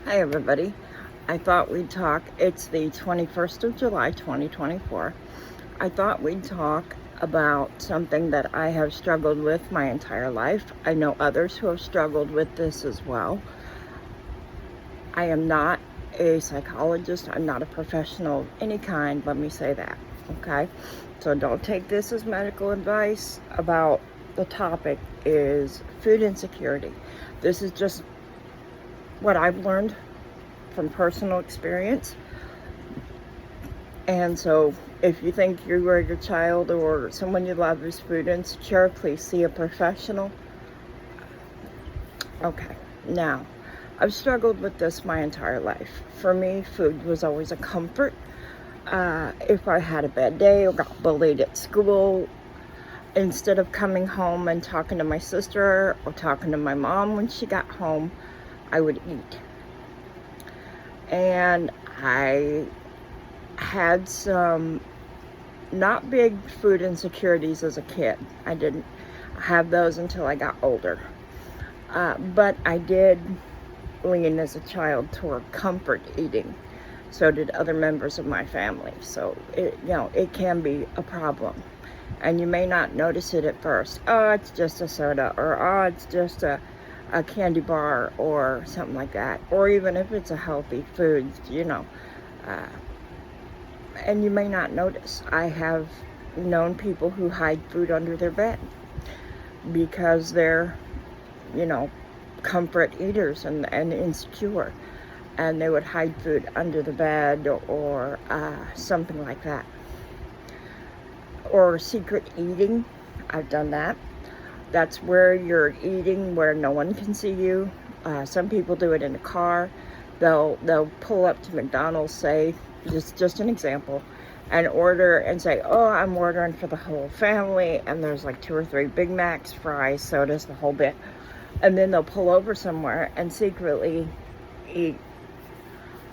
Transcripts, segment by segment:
Hi everybody. I thought we'd talk. It's the 21st of July 2024. I thought we'd talk about something that I have struggled with my entire life. I know others who have struggled with this as well. I am not a psychologist. I'm not a professional of any kind. Let me say that. Okay? So don't take this as medical advice. About the topic is food insecurity. This is just what I've learned from personal experience. And so if you think you or your child or someone you love is food insecure, please see a professional. Okay, now, I've struggled with this my entire life. For me, food was always a comfort. If I had a bad day or got bullied at school, instead of coming home and talking to my sister or talking to my mom when she got home, I would eat. And I had some not big food insecurities as a kid. I didn't have those until I got older. But I did lean as a child toward comfort eating. So did other members of my family. So it can be a problem. And you may not notice it at first. Oh, it's just a soda, or oh, it's just a candy bar or something like that, or even if it's a healthy food, and you may not notice. I have known people who hide food under their bed because they're, comfort eaters and insecure, and they would hide food under the bed or something like that. Or secret eating. I've done that. That's where you're eating where no one can see you. Some people do it in a car. They'll pull up to McDonald's, say, just an example, and order and say, oh, I'm ordering for the whole family, and there's like 2 or 3 Big Macs, fries, sodas, the whole bit. And then they'll pull over somewhere and secretly eat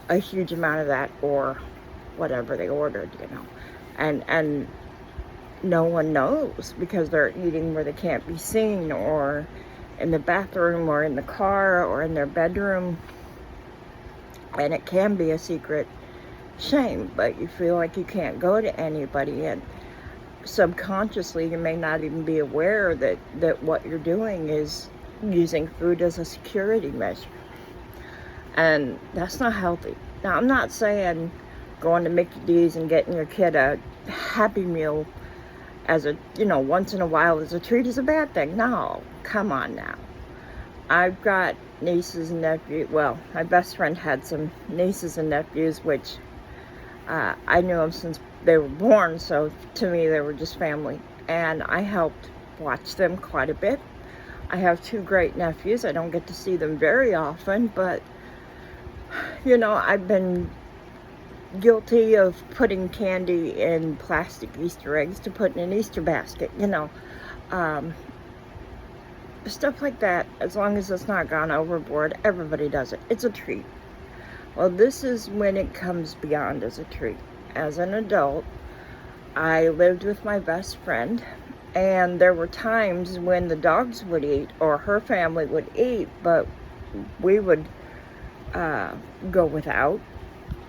a huge amount of that or whatever they ordered, and no one knows because they're eating where they can't be seen, or in the bathroom, or in the car, or in their bedroom. And it can be a secret shame, but you feel like you can't go to anybody, and subconsciously you may not even be aware that what you're doing is using food as a security measure. And that's not healthy. Now, I'm not saying going to Mickey D's and getting your kid a Happy Meal as a, once in a while as a treat is a bad thing. No, come on now. I've got nieces and nephews. Well, my best friend had some nieces and nephews, which I knew them since they were born, so to me they were just family. And I helped watch them quite a bit. I have 2 great nephews. I don't get to see them very often, but, I've been guilty of putting candy in plastic Easter eggs to put in an Easter basket, stuff like that. As long as it's not gone overboard, everybody does it. It's a treat. Well, this is when it comes beyond as a treat. As an adult, I lived with my best friend, and there were times when the dogs would eat or her family would eat, but we would go without.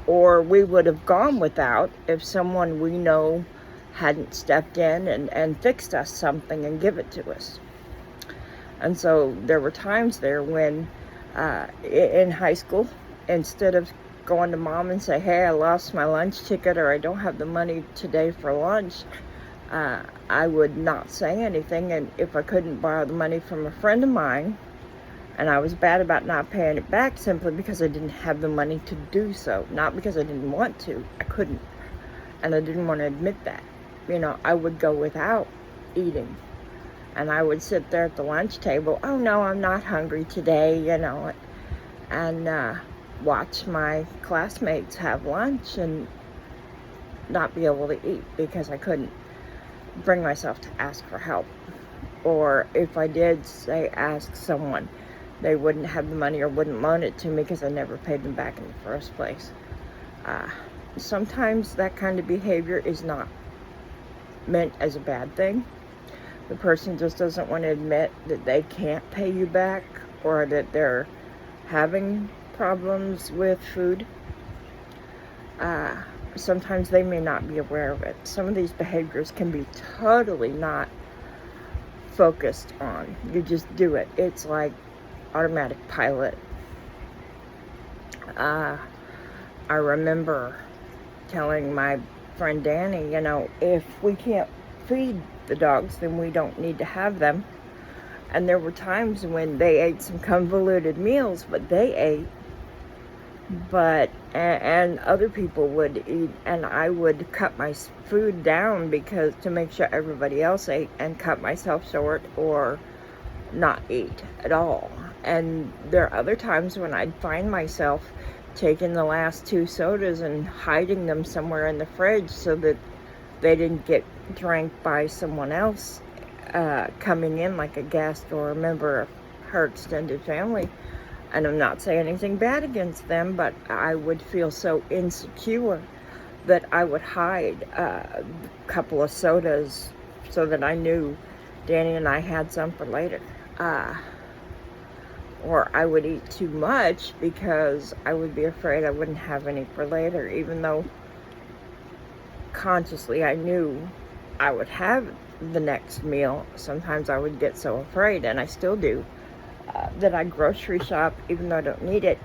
Or we would have gone without if someone we know hadn't stepped in and fixed us something and give it to us. And so there were times there when, in high school, instead of going to mom and say, hey, I lost my lunch ticket, or I don't have the money today for lunch, I would not say anything. And if I couldn't borrow the money from a friend of mine, and I was bad about not paying it back simply because I didn't have the money to do so. Not because I didn't want to. I couldn't. And I didn't want to admit that. I would go without eating. And I would sit there at the lunch table. Oh, no, I'm not hungry today, and watch my classmates have lunch and not be able to eat because I couldn't bring myself to ask for help. Or if I did say ask someone, they wouldn't have the money or wouldn't loan it to me because I never paid them back in the first place. Sometimes that kind of behavior is not meant as a bad thing. The person just doesn't want to admit that they can't pay you back, or that they're having problems with food, sometimes they may not be aware of it. Some of these behaviors can be totally not focused on. You just do it. It's like automatic pilot. I remember telling my friend Danny, if we can't feed the dogs, then we don't need to have them. And there were times when they ate some convoluted meals, but they ate. And other people would eat, and I would cut my food down because to make sure everybody else ate, and cut myself short or not eat at all. And there are other times when I'd find myself taking the last 2 sodas and hiding them somewhere in the fridge so that they didn't get drank by someone else coming in, like a guest or a member of her extended family. And I'm not saying anything bad against them, but I would feel so insecure that I would hide a couple of sodas so that I knew Danny and I had some for later. Or I would eat too much because I would be afraid I wouldn't have any for later, even though consciously I knew I would have the next meal. Sometimes I would get so afraid, and I still do, that I grocery shop even though I don't need it.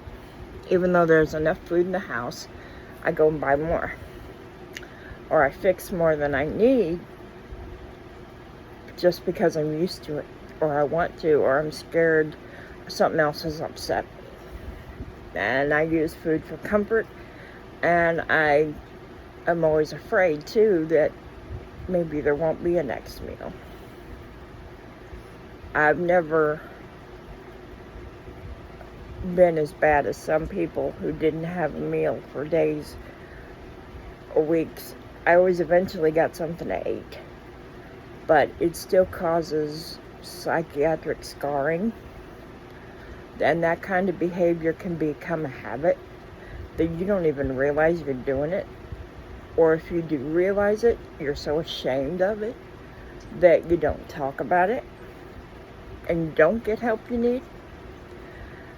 Even though there's enough food in the house, I go and buy more. Or I fix more than I need just because I'm used to it, or I want to, or I'm scared something else is upset. And I use food for comfort, and I am always afraid too that maybe there won't be a next meal. I've never been as bad as some people who didn't have a meal for days or weeks. I always eventually got something to eat, but it still causes psychiatric scarring, and that kind of behavior can become a habit that you don't even realize you're doing it, or if you do realize it, you're so ashamed of it that you don't talk about it and you don't get help you need.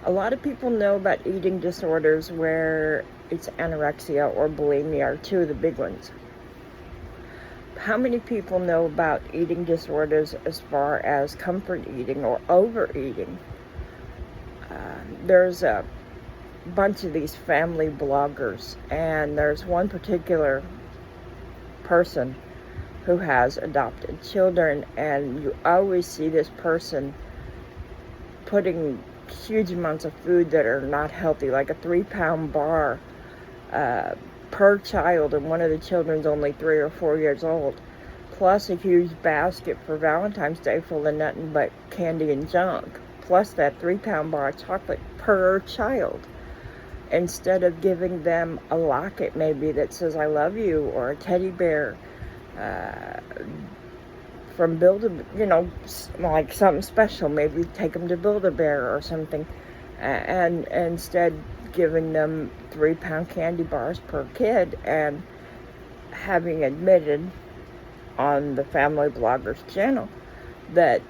A lot of people know about eating disorders where it's anorexia or bulimia are 2 of the big ones. How many people know about eating disorders as far as comfort eating or overeating? There's a bunch of these family bloggers, and there's one particular person who has adopted children, and you always see this person putting huge amounts of food that are not healthy, like a 3-pound bar per child, and one of the children's only 3 or 4 years old, plus a huge basket for Valentine's Day full of nothing but candy and junk, plus that 3-pound bar of chocolate per child, instead of giving them a locket maybe that says I love you, or a teddy bear from like something special. Maybe take them to Build-A-Bear or something, and instead giving them 3-pound candy bars per kid, and having admitted on the family bloggers channel that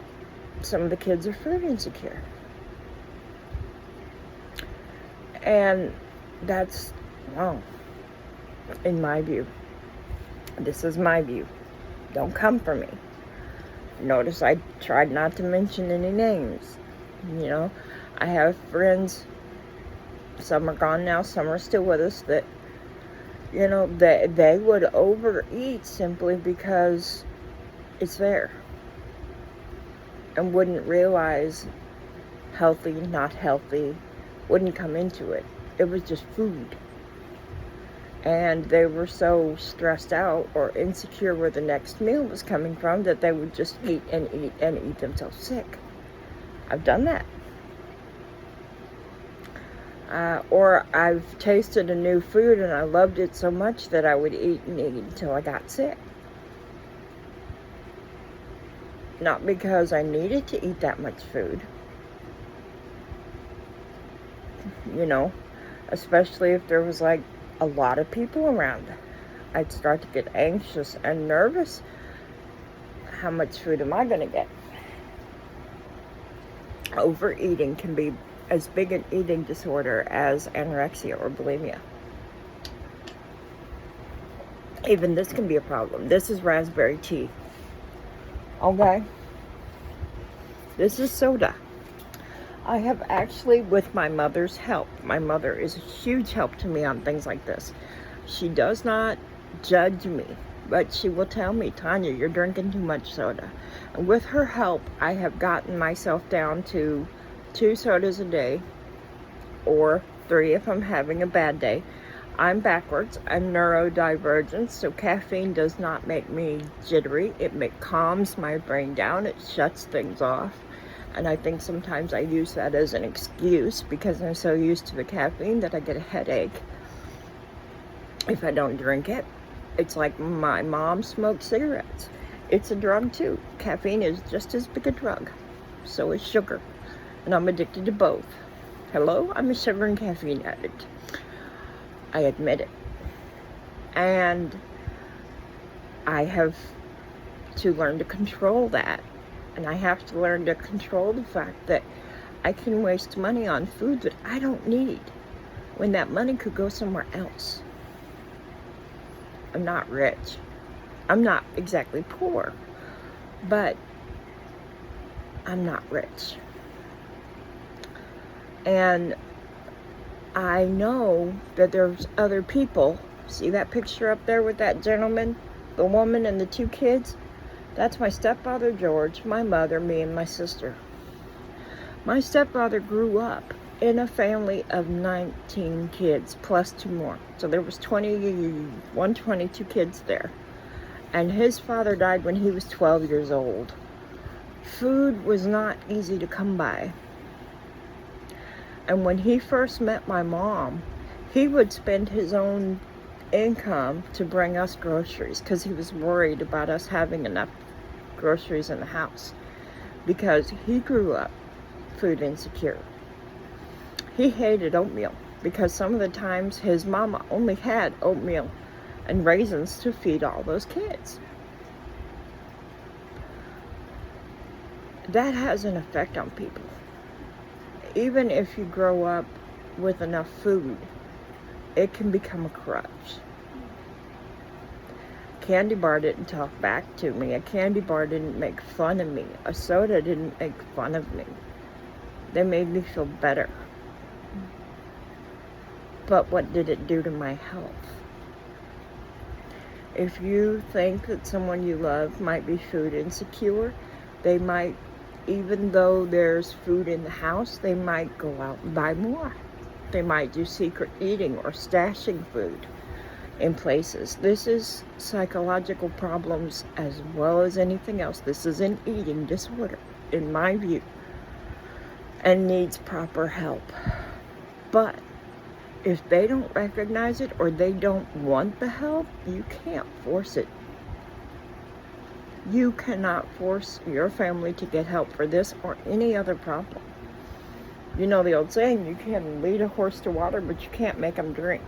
some of the kids are food insecure. And that's wrong, in my view. This is my view. Don't come for me. Notice I tried not to mention any names. I have friends, some are gone now, some are still with us, that they would overeat simply because it's there, and wouldn't realize healthy, not healthy, wouldn't come into it. It was just food. And they were so stressed out or insecure where the next meal was coming from that they would just eat and eat and eat themselves sick. I've done that. Or I've tasted a new food and I loved it so much that I would eat and eat until I got sick. Not because I needed to eat that much food. Especially if there was like a lot of people around. I'd start to get anxious and nervous. How much food am I going to get? Overeating can be as big an eating disorder as anorexia or bulimia. Even this can be a problem. This is raspberry tea. Okay? This is soda. I have actually, with my mother's help, my mother is a huge help to me on things like this. She does not judge me, but she will tell me, Tanya, you're drinking too much soda. And with her help, I have gotten myself down to 2 sodas a day, or 3 if I'm having a bad day. I'm backwards. I'm neurodivergent, so caffeine does not make me jittery. It calms my brain down. It shuts things off. And I think sometimes I use that as an excuse because I'm so used to the caffeine that I get a headache if I don't drink it. It's like my mom smoked cigarettes. It's a drug too. Caffeine is just as big a drug. So is sugar. And I'm addicted to both. Hello? I'm a sugar and caffeine addict. I admit it. And I have to learn to control that. And I have to learn to control the fact that I can waste money on food that I don't need when that money could go somewhere else. I'm not rich. I'm not exactly poor, but I'm not rich. And I know that there's other people. See that picture up there with that gentleman, the woman, and the 2 kids? That's my stepfather, George, my mother, me, and my sister. My stepfather grew up in a family of 19 kids, plus 2 more. So there was 22 kids there. And his father died when he was 12 years old. Food was not easy to come by. And when he first met my mom, he would spend his own income to bring us groceries because he was worried about us having enough groceries in the house because he grew up food insecure. He hated oatmeal because some of the times his mama only had oatmeal and raisins to feed all those kids. That has an effect on people. Even if you grow up with enough food, it can become a crutch. Candy bar didn't talk back to me. A candy bar didn't make fun of me. A soda didn't make fun of me. They made me feel better. But what did it do to my health? If you think that someone you love might be food insecure, they might, even though there's food in the house, they might go out and buy more. They might do secret eating or stashing food in places. This is psychological problems as well as anything else. This is an eating disorder, in my view, and needs proper help. But if they don't recognize it or they don't want the help, you can't force it. You cannot force your family to get help for this or any other problem. You know the old saying, you can lead a horse to water, but you can't make them drink.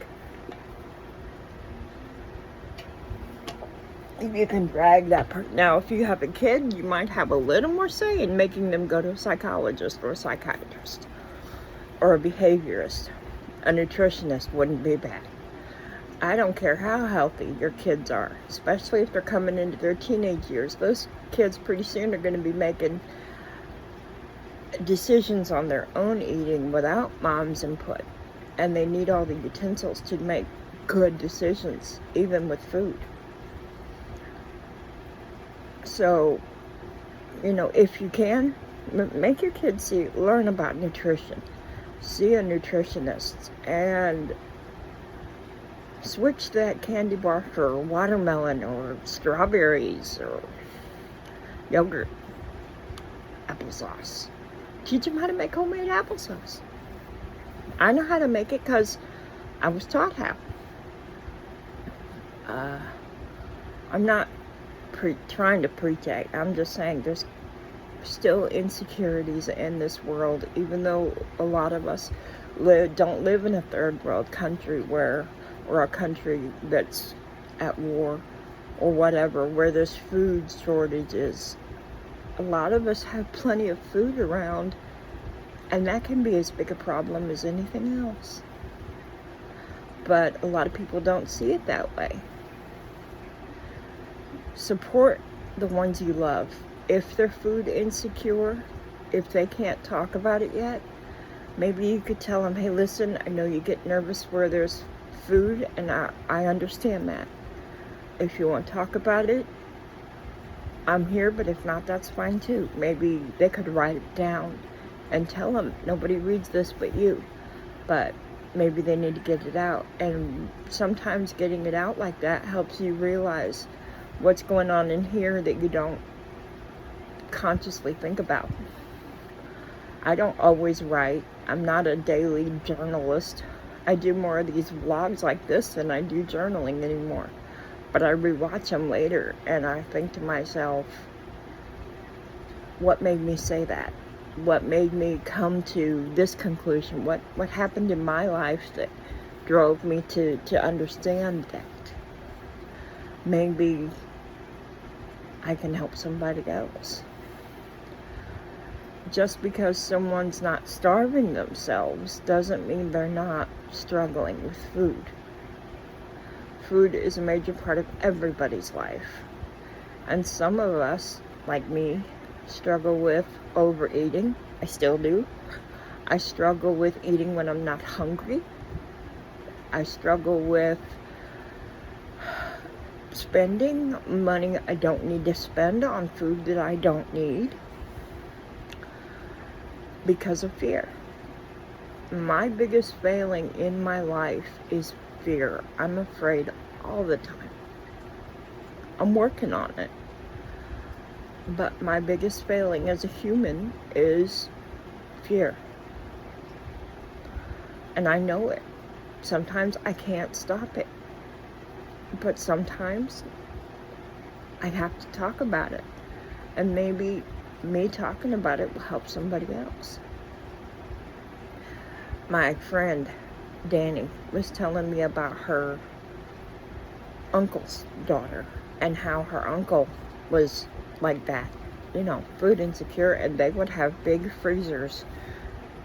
You can drag that person. Now, if you have a kid, you might have a little more say in making them go to a psychologist or a psychiatrist or a behaviorist. A nutritionist wouldn't be bad. I don't care how healthy your kids are, especially if they're coming into their teenage years. Those kids pretty soon are going to be making decisions on their own eating without mom's input. And they need all the utensils to make good decisions, even with food. So, you know, if you can, make your kids learn about nutrition. See a nutritionist and switch that candy bar for watermelon or strawberries or yogurt, applesauce. Teach them how to make homemade applesauce. I know how to make it because I was taught how. I'm not trying to preach it. I'm just saying there's still insecurities in this world, even though a lot of us don't live in a third world country or a country that's at war or whatever, where there's food shortages. A lot of us have plenty of food around, And that can be as big a problem as anything else. But a lot of people don't see it that way. Support the ones you love. If they're food insecure, if they can't talk about it yet, maybe you could tell them, hey, listen, I know you get nervous where there's food, and I understand that. If you want to talk about it, I'm here, but if not, that's fine too. Maybe they could write it down and tell them, nobody reads this but you. But maybe they need to get it out. And sometimes getting it out like that helps you realize what's going on in here that you don't consciously think about. I don't always write. I'm not a daily journalist. I do more of these vlogs like this than I do journaling anymore. But I rewatch them later and I think to myself, what made me say that? What made me come to this conclusion? What happened in my life that drove me to understand that maybe I can help somebody else. Just because someone's not starving themselves doesn't mean they're not struggling with food. Food is a major part of everybody's life. And some of us, like me, struggle with overeating. I still do. I struggle with eating when I'm not hungry. I struggle with spending money I don't need to spend on food that I don't need because of fear. My biggest failing in my life is fear. I'm afraid all the time. I'm working on it. But my biggest failing as a human is fear. And I know it. Sometimes I can't stop it. But sometimes I have to talk about it. And maybe me talking about it will help somebody else. My friend Danny was telling me about her uncle's daughter and how her uncle was like that, food insecure, and they would have big freezers,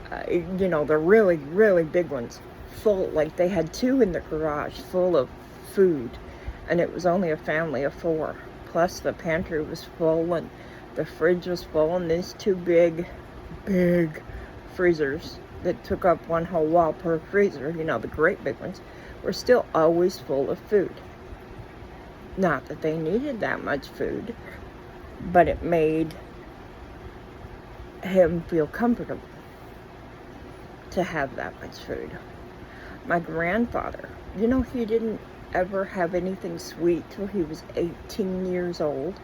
the really, really big ones, full, like they had 2 in the garage full of food, and it was only a family of 4, plus the pantry was full and the fridge was full, and these 2 big freezers that took up one whole wall per freezer, the great big ones, were still always full of food. Not that they needed that much food, but it made him feel comfortable to have that much food. My grandfather, he didn't ever have anything sweet till he was 18 years old.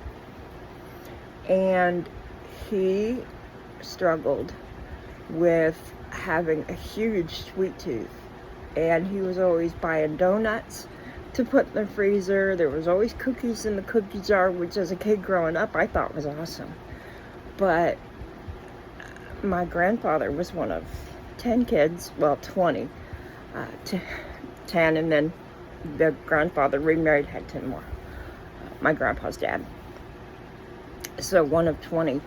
And he struggled with having a huge sweet tooth. And he was always buying donuts to put in the freezer. There was always cookies in the cookie jar, which as a kid growing up I thought was awesome. But my grandfather was one of 10 kids, well 20, 10, and then the grandfather remarried, had 10 more. My grandpa's dad. So one of 20.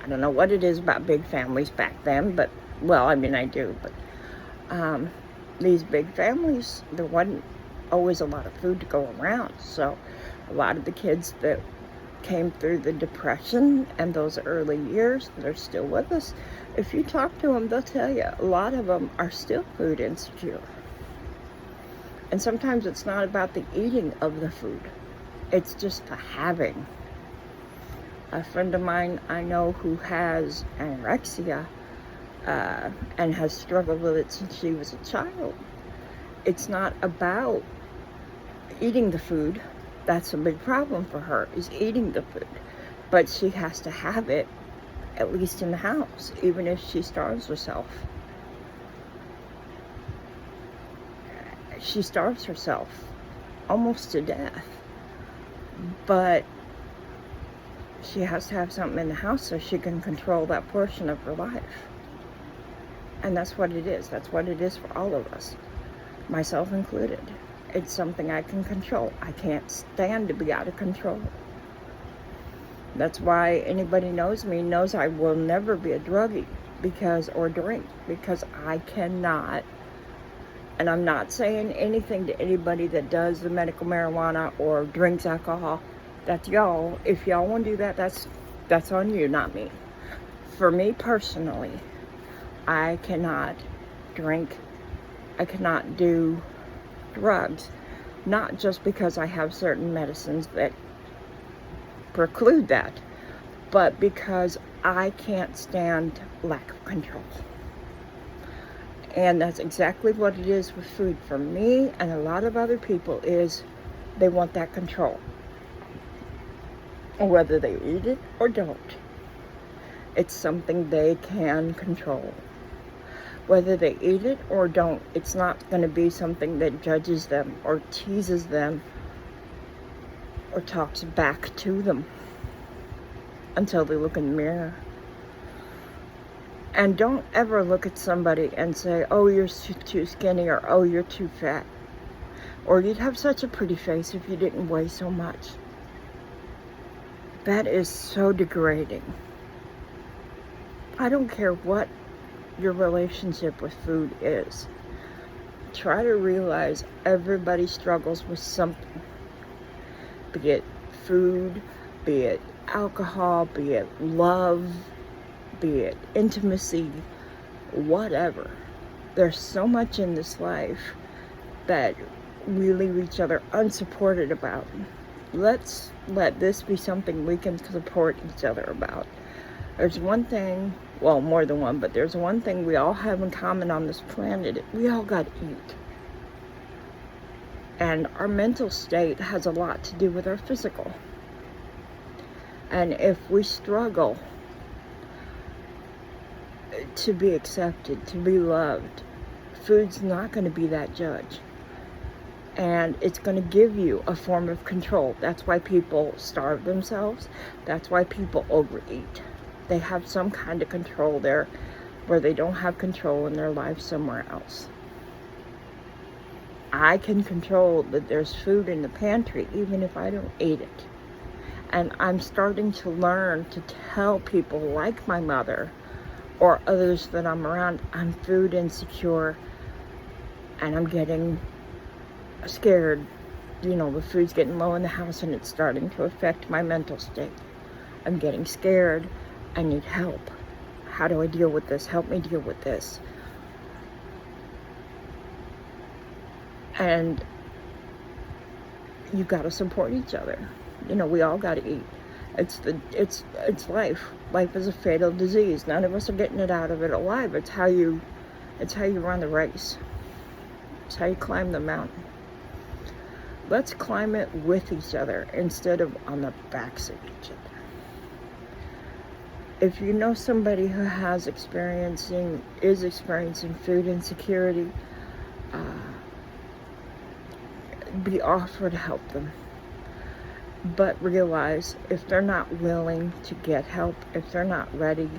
I don't know what it is about big families back then, but, I do, but these big families, there wasn't always a lot of food to go around. So a lot of the kids that came through the Depression and those early years, they're still with us. If you talk to them, they'll tell you a lot of them are still food insecure. And sometimes it's not about the eating of the food. It's just the having. A friend of mine I know who has anorexia and has struggled with it since she was a child. It's not about eating the food. That's a big problem for her, is eating the food. But she has to have it, at least in the house, even if she starves herself. She starves herself almost to death. But she has to have something in the house so she can control that portion of her life. And that's what it is. That's what it is for all of us, myself included. It's something I can control. I can't stand to be out of control. That's why anybody knows me knows I will never be a druggie. or drink, because I cannot. And I'm not saying anything to anybody that does the medical marijuana or drinks alcohol. That's y'all. If y'all want to do that, that's on you, not me. For me personally, I cannot drink. I cannot do drugs. Not just because I have certain medicines that preclude that, but because I can't stand lack of control. And that's exactly what it is with food. For me and a lot of other people is they want that control. Whether they eat it or don't. It's something they can control. Whether they eat it or don't, it's not going to be something that judges them or teases them or talks back to them until they look in the mirror. And don't ever look at somebody and say, oh, you're too skinny, or oh, you're too fat. Or you'd have such a pretty face if you didn't weigh so much. That is so degrading. I don't care what your relationship with food is. Try to realize everybody struggles with something. Be it food, be it alcohol, be it love, be it intimacy, whatever. There's so much in this life that we leave each other unsupported about. Let's let this be something we can support each other about. There's one thing, well, more than one, but there's one thing we all have in common on this planet. We all got to eat. And our mental state has a lot to do with our physical. And if we struggle to be accepted, to be loved, food's not going to be that judge. And it's going to give you a form of control. That's why people starve themselves. That's why people overeat. They have some kind of control there where they don't have control in their life somewhere else. I can control that there's food in the pantry even if I don't eat it. And I'm starting to learn to tell people like my mother or others that I'm around, I'm food insecure and I'm getting scared. You know, the food's getting low in the house and it's starting to affect my mental state. I'm getting scared. I need help. How do I deal with this? Help me deal with this. And you got to support each other. You know, we all got to eat. It's life. Life is a fatal disease. None of us are getting it out of it alive. It's how you run the race. It's how you climb the mountain. Let's climb it with each other instead of on the backs of each other. If you know somebody who is experiencing food insecurity, be offered to help them. But realize if they're not willing to get help, if they're not ready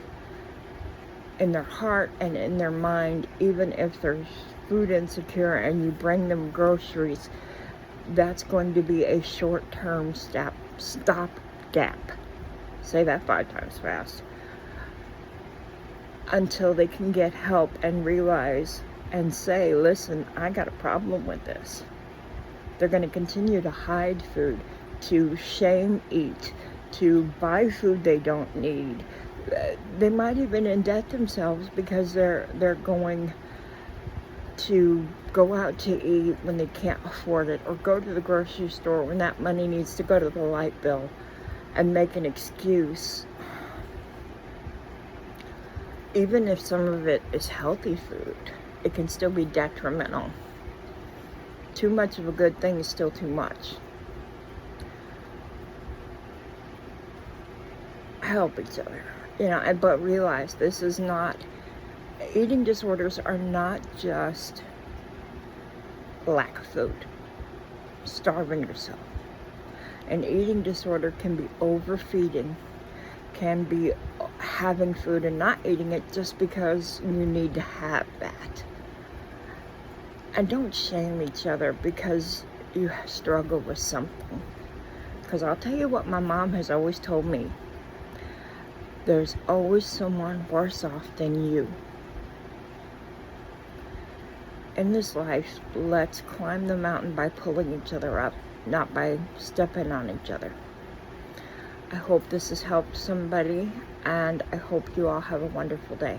in their heart and in their mind, even if they're food insecure and you bring them groceries, that's going to be a short-term stopgap. Say that 5 times fast. Until they can get help and realize and say, listen, I got a problem with this. They're going to continue to hide food, to shame eat, to buy food they don't need. They might even indebt themselves because they're going to go out to eat when they can't afford it, or go to the grocery store when that money needs to go to the light bill, and make an excuse. Even if some of it is healthy food, it can still be detrimental. Too much of a good thing is still too much. Help each other, you know, but realize this is not, eating disorders are not just lack of food, starving yourself. An eating disorder can be overfeeding, can be having food and not eating it just because you need to have that. And don't shame each other because you struggle with something. Because I'll tell you what my mom has always told me. There's always someone worse off than you. In this life, let's climb the mountain by pulling each other up, not by stepping on each other. I hope this has helped somebody, and I hope you all have a wonderful day.